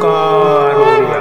ओंकार ओडिया।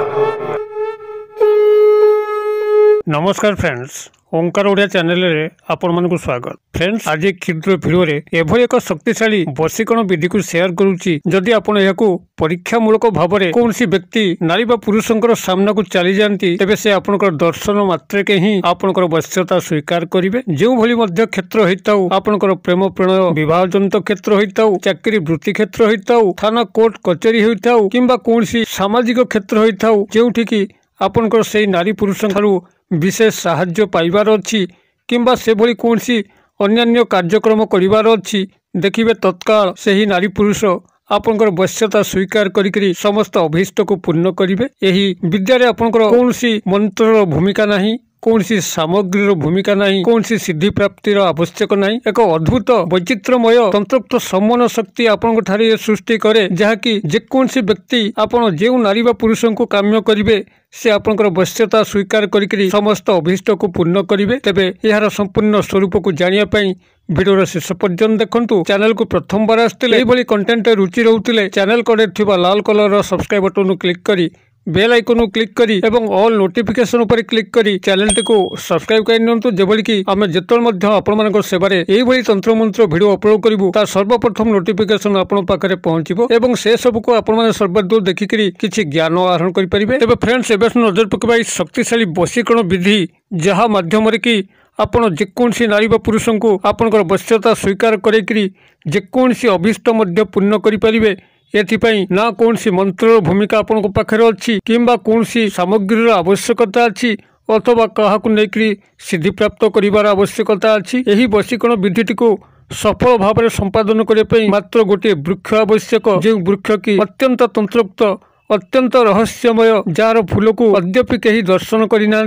नमस्कार फ्रेंड्स, ओंकार ओडिया चैनल रे आपण मानकु स्वागत। फ्रेंड्स, आज क्षुद्र भिडियो रे एभली एक शक्तिशाली वशीकरण विधि को शेयर करूची। जदि आपण याकू परीक्षामूलक भाव में कौन व्यक्ति नारी बा पुरुषंकर सामना को चली जाती तेबे से आपनकर दर्शन मात्र के ही आपनकर वश्यता स्वीकार करिवे। जो भली मध्य क्षेत्र होइताउ, आपनकर प्रेम प्रणय विवाह जनित क्षेत्र होइताउ, चाकरी वृत्ति क्षेत्र होइताउ, थाना कोर्ट कचेरी होइताउ, किंबा कौनसी सामाजिक क्षेत्र होइताउ, जेउठी कि आपनकर सेई नारी पुरुषंकरू विशेष साहाय्य पाइबार अछि किंबा से भली कौनसी अन्यान्य कार्यक्रम करिवार अछि, देखिबे तत्काल सेही नारी पुरुष आपनकर वश्यता स्वीकार करिकरी समस्त अभीष्ट को पूर्ण करिवे। एही विद्यारे आपनकर कौनसी मंत्रर भूमिका नाही, कौनसी सामग्रीर भूमिका नहीं, कौनसी सिद्धि प्राप्तिर आवश्यक नहीं। एक अद्भुत वैचित्रमय तंत्रोक्त सम्मन शक्ति आपन ठारे सृष्टि करे, जहाँकि जेकोसी व्यक्ति आपन जो नारी बा पुरुष को काम्य करिवे से आपनकर वश्यता स्वीकार करिकरी समस्त अभीष्ट को पूर्ण करिवे। तेबे यार संपूर्ण स्वरूप को जानिया पई भिडियो शेष पर्यंत देखंतु। चैनल को प्रथम बार आस्तिले एभली कंटेंट रुचि रहउतिले चैनल कड़े थिबा लाल कलर सब्सक्राइब बटन क्लिक करी बेल आइकन क्लिक करी एवं ऑल नोटिफिकेशन पर क्लिक करी चैनल को सब्सक्राइब कर नियंतु, जेबली कि आमे जेतल मध्य आपण मानक सेवारे एई भली तंत्र मंत्र वीडियो अपलोड करिवु ता सर्वप्रथम नोटिफिकेशन आपण पाखरे पहुंचीबो एवं से सब को आपण माने सर्वदूर देखिकरी किछि ज्ञान आहरण करि परिबे। तेबे फ्रेंड्स, एबे नजर पकबाई शक्तिशाली वशीकरण विधि, जहा माध्यम रे कि आपण जेकोसी नारी बा पुरुष को आपनकर वश्यता स्वीकार करेकरी जेकोसी अभीष्ट मध्य पूर्ण करि परिबे। एथिपाई ना कौनसी मंत्र भूमिका आपण पाखे अच्छी किंबा कौनसी सामग्रीर आवश्यकता अच्छी अथवा काहाकु नेकरी सिद्धि प्राप्त करिवार आवश्यकता अच्छी। एही वशीकरण विधिटी को सफल भाव में संपादन करने मात्र गोटे वृक्ष आवश्यक, जो वृक्ष की अत्यंत तंत्रोक्त अत्यंत रहस्यमय, जार फूल को अद्यपि कहीं दर्शन करना,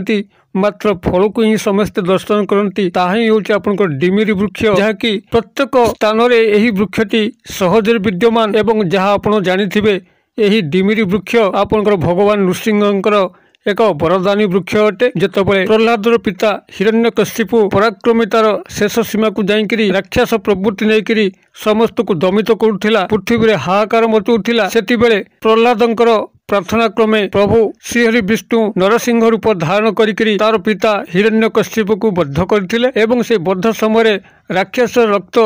मात्र फल को ही समस्त दर्शन करती, ताही होची आपनकर डिमिरी वृक्ष, जहाँकि प्रत्येक स्थान रे एही वृक्षटी सहजरे विद्यमान एवं जहाँ आपण जानिथिबे एही डिमिरी वृक्ष आपनकर भगवान नृसिंहंकर एक वरदानी वृक्ष अटे। जेतबेले प्रहलादर पिता हिरण्यकशिपु पराक्रमितार शेष सीमा को जाइकरी राक्षस प्रवृत्ति नेकरी समस्त को दमित करुथिला, पृथ्वी रे हाहाकार मचुथिला, सेतिबेले प्रहलादंकर प्रार्थना क्रमे प्रभु श्रीहरि विष्णु नरसिंह रूप धारण करिकरी तार पिता हिरण्यकशिपु को बद्ध करथिले एवं से बद्ध समय राक्षस रक्त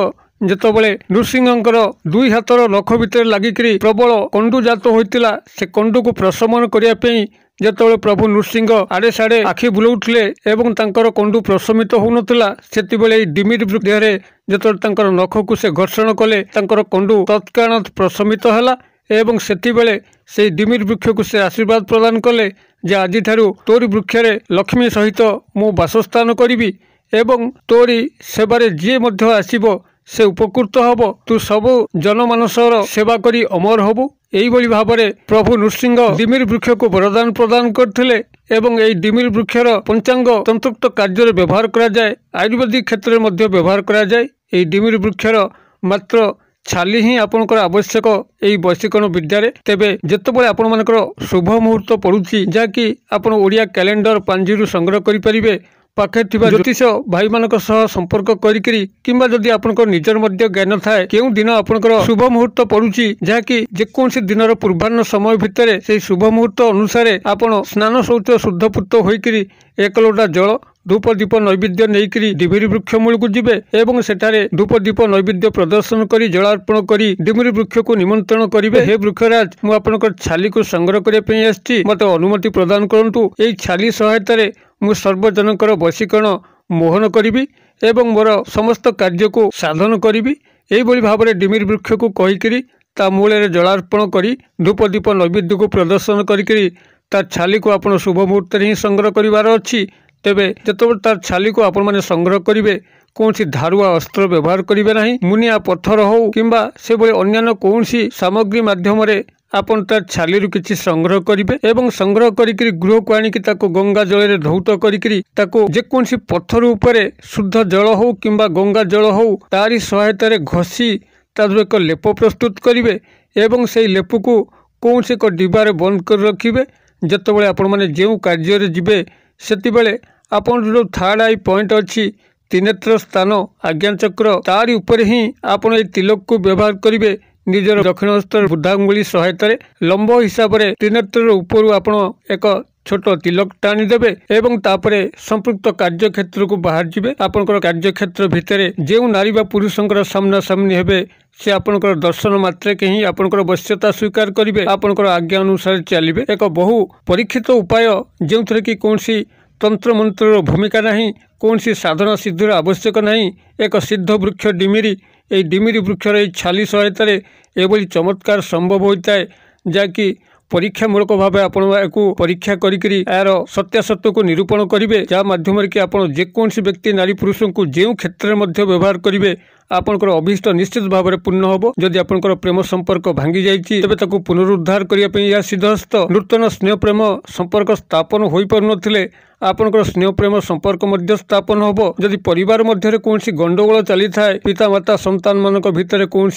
जेतबेले नृसिंहंकर दुई हाथर नख भितर लागिकरी प्रबल कंडु जात होइतिला, से कंडु को प्रशमन करिया पई जेतबेले प्रभु नृसिंह आड़े साड़े आखि बुलाउथिले एवं तांकर कंडु प्रशमित होउनथिला, सेतिबेले डिमिरी वृक्षरे जेतबेले तांकर नख को से घर्षण कले तांकर कंडु तत्काल प्रशमित हला एवं सेतिबेले से डिमिरी वृक्ष को से आशीर्वाद प्रदान कले जे आजि ठारू तोरी वृक्षरे लक्ष्मी सहित मु वासस्थान करिवि एवं तोरी सेवारे जे मध्य आसीबो से उपकृत हब, तू सबु जनमानसर सेवा करी अमर हबु। एई भली भाबरे प्रभु नृसिंह डिमिरी वृक्ष को वरदान प्रदान करथिले एवं एई डिमिरी वृक्षर पंचांग तंत्रोक्त कार्य व्यवहार करा जाए, आयुर्वेदिक क्षेत्र में मध्य व्यवहार करा जाए। एई डिमिरी वृक्षर मात्र छाली ही आपनकर आवश्यक एई वशीकरण विद्यारे। तेबे जेतबेले आपण मानकर शुभ मुहूर्त पड़ुची, जहाँकि आपण ओडिया कैलेंडर पांजीरु संग्रह करि परिबे, पाखे थिबा ज्योतिष भाई मानक सह संपर्क करिकरी किंबा जदि आपनकर निजर मध्य ज्ञान थाए केउ दिन आपनकर शुभ मुहूर्त पड़ुची, जहाँकि जेकोसी दिनर पूर्वाह्न समय भितरे से शुभ मुहूर्त अनुसार आपण स्नान शौच शुद्धपूत होइकरी एक लोटा जल धूप दीप नैवेद्य नहींकरी डिमिरी वृक्ष मूल को जीवे एवं सेठारे धूप दीप नैवेद्य प्रदर्शन करी जलार्पण करी डिमिरी वृक्ष को निमंत्रण करिवे। हे वृक्षराज, मु आपनकर छाली को संग्रह करने पे आछि, मते अनुमति प्रदान करंतु। एई छाली सहायतारे मु सर्वजनकर वशीकरण मोहन करिवि एवं मोर समस्त कार्य को साधन करिवि। एई भली भाबरे डिमिरी वृक्ष को कहिकरी ता मूले जलार्पण करी धूप दीप नैवेद्य को प्रदर्शन करिकरी तार छाली को आपण शुभ मुहूर्त ही संग्रह करिवार अछि। तेबे जेतबेले तार छाली को आपण माने संग्रह करिवे, कौनसी धारुआ अस्त्र व्यवहार करिवे नाही, मुनिया पत्थर हो किंबा से भली अन्यान्य कौनसी सामग्री माध्यम रे आपण तार छाली रु किछि संग्रह करिवे एवं संग्रह करिकरी गृह को आनिकि ताको गंगा जल रे धौत करिकरी ताको जेकोसी पत्थर उपरे शुद्ध जल हो किंबा गंगा जल हो तारी सहायता रे घसी तादु एक लेप प्रस्तुत करिवे एवं सेई लेप को कौनसी एक डिबारे बंद कर रखिवे। जेतबेले आपण माने जेउ कार्य रे जिवे सेतिबेले आपण जो थर्ड आई पॉइंट अच्छी त्रिनेत्र स्थान आज्ञा चक्र तारी ऊपर ही आपण ए तिलक को व्यवहार करिवे निजर दक्षिण हस्त बुद्धांगुली सहायतार लंब हिसाब से त्रिनेत्र ऊपर आपण एक छोट तिलक टाणीदेवे एवं तापरे संपृक्त कार्यक्षेत्र को बाहर जाए। आपंकर कार्यक्षेत्र भितर जो नारी बा पुरुषंकर सामना सामनी हेबे से आपंकर दर्शन मात्रे के ही आपंकर वश्यता स्वीकार करेंगे। आपंकर आज्ञा अनुसार चलिए। एक बहु परीक्षित उपाय जो थे कि कौन सी तंत्र मंत्र भूमिका नहीं, कौन सी साधना सिद्धिर आवश्यक नहीं। एक सिद्ध वृक्ष डिमिरी, ये डिमिरी वृक्षर ये छाली सहायतार एभली चमत्कार संभव होता है जहाँकि परीक्षामूलक भाव आपण परीक्षा करी यार सत्यासत्य को निरूपण करेंगे। जहाँ माध्यम कि आप जेकोसी व्यक्ति नारी पुरुष को जो क्षेत्र में व्यवहार करेंगे आपंकर अभीष्ट निश्चित भाव में पूर्ण हम। जदि आपंकर प्रेम संपर्क भांगी जाइए तेज ताकू पुनरुद्धार करने यह सिद्धहस्त नूतन स्नेह प्रेम संपर्क स्थापन हो पार नथिले आपंकर स्नेह प्रेम संपर्क मध्य स्थापन हम। जदि परिवार मध्य कौन गंडगोल चली थाए, पिता माता संतान मान भितर कौन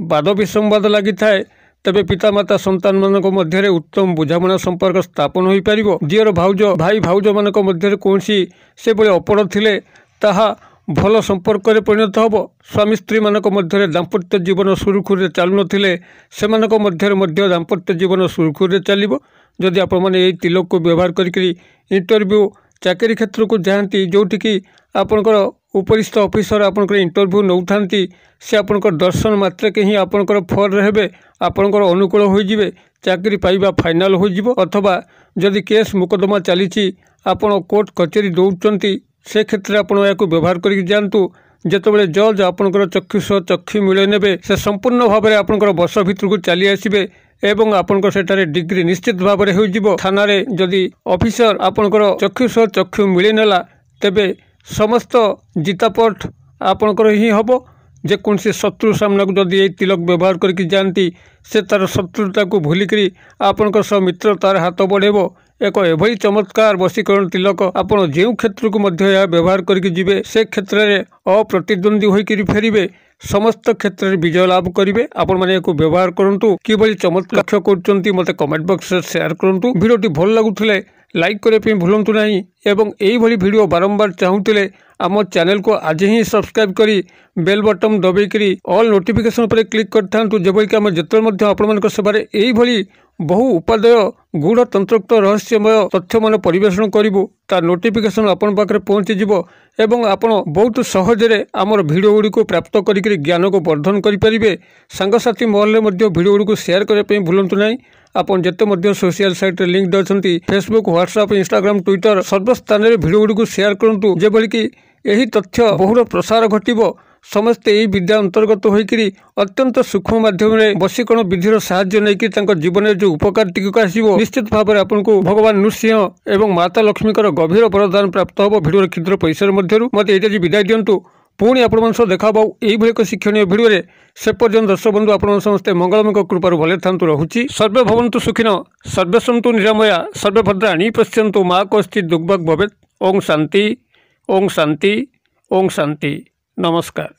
वाद विसंवाद लगी थाए तेबे पितामाता संतान मानक मध्य उत्तम बुझामणा संपर्क स्थापन हो पार। दियर भाउज भाई भाउज मानक मध्य कौन से बड़े अपड़ थिले ताहा भल संपर्क में परिणत हम। स्वामी स्त्री मानक मध्य दाम्पत्य जीवन सुरुखुरे चलु नथिले सेमानक मध्य दाम्पत्य जीवन सुरुखुरे चलिबो। जदि आपण माने एई तिलक को व्यवहार करी इंटरव्यू चाकरी क्षेत्र को जाती जोटि कि आपणकर उपरिस्थ ऑफिसर आपणकर इंटरव्यू नौथांती से आपणकर दर्शन मात्र के ही आपणकर फर रहे आपणकर अनुकूल होइजिबे, चाकरी पाइबा फाइनाल होइजिबो। अथवा जदि केस मुकदमा चली आपण कोर्ट कचेरी दौड़ती से क्षेत्र में आपड़ या व्यवहार करके जातु। जितेबाला जज आपंकर चक्षुष चक्षु मिले ने से संपूर्ण भाव में आपंकर बस भितर को चली आसबे एवं आपंकर सेठारे डिग्री निश्चित भाव में हो थाना जदि ऑफिसर आपंकर चक्षुष चक्षु मिले नेला तेबे समस्त जितापट आपंकर ही हम। जेकोसी शत्रु सामना को जदि ये तिलक व्यवहार करके जाती से तार शत्रुता को भूलिकी आपंकर सह मित्रतार हाथ बढ़ेब। एक एभली चमत्कार वशीकरण तिलक आपण जो क्षेत्र को मध्य व्यवहार करके जिबे से क्षेत्र में अप्रतिद्वंदी होकर फेरिबे, समस्त क्षेत्र में विजय लाभ करेंगे। आपण माने को व्यवहार करंतु किभली चमत्कार लक्ष्य करछंती मते कमेंट बॉक्स में शेयर करंतु। वीडियोटी भल लागुथिले लाइक करने भूलु नहीं एवं यही भिडियो बारंबार चाहूले आम चैनल को आज ही सब्सक्राइब करी बेल बटन दबाई ऑल नोटिफिकेशन पर क्लिक करथांतु जेबोली आम जिते आपण सेवारे यही बहु उपादेय गूढ़ तंत्रोक्त रहस्यमय तथ्य मान परिवेषण करूँ तार नोटिफिकेशन आपण पाखे पहुँची एवं आपण बहुत सहजरे आमर भिडियो गुड़ी को प्राप्त करी ज्ञान को वर्धन करेंगे। सांगसाथी महल में भिडियो गुड़ी को शेयर करने भूलु नहीं। आपन जिते सोशल साइट लिंक अच्छी फेसबुक व्हाट्सएप इंस्टाग्राम ट्विटर सर्वस्थान में भिडियो गुड़ी को शेयर करूँ जेबोली कि यही तथ्य बहुर प्रसार घटिबो। समस्ते यही विद्या अंतर्गत होकर अत्यंत सूक्ष्म माध्यम वशीकरण विधिर साहाय्य नहीं जीवन में जो उपकार टीका आसो निश्चित भाव में आपको भगवान नृसिंह एवं माता लक्ष्मीकर गभीर वरदान प्राप्त हम। भिडियो क्षुद्र पैसा मध्य मत ये विदाय दिंतु पुणी आपण देखा यही एक शिक्षणीय भिडियो से पर्यंत दर्शक बंधु आपण समस्ते मंगलमय कृपार भले था रहुछि। सर्वे भवन्तु सुखिनो सर्वे सन्तु निरामया सर्वे भद्राणि पश्यन्तु मा कश्चित् दुर्भग भवेत्। ओम शांति ओम शांति ओम शांति। नमस्कार।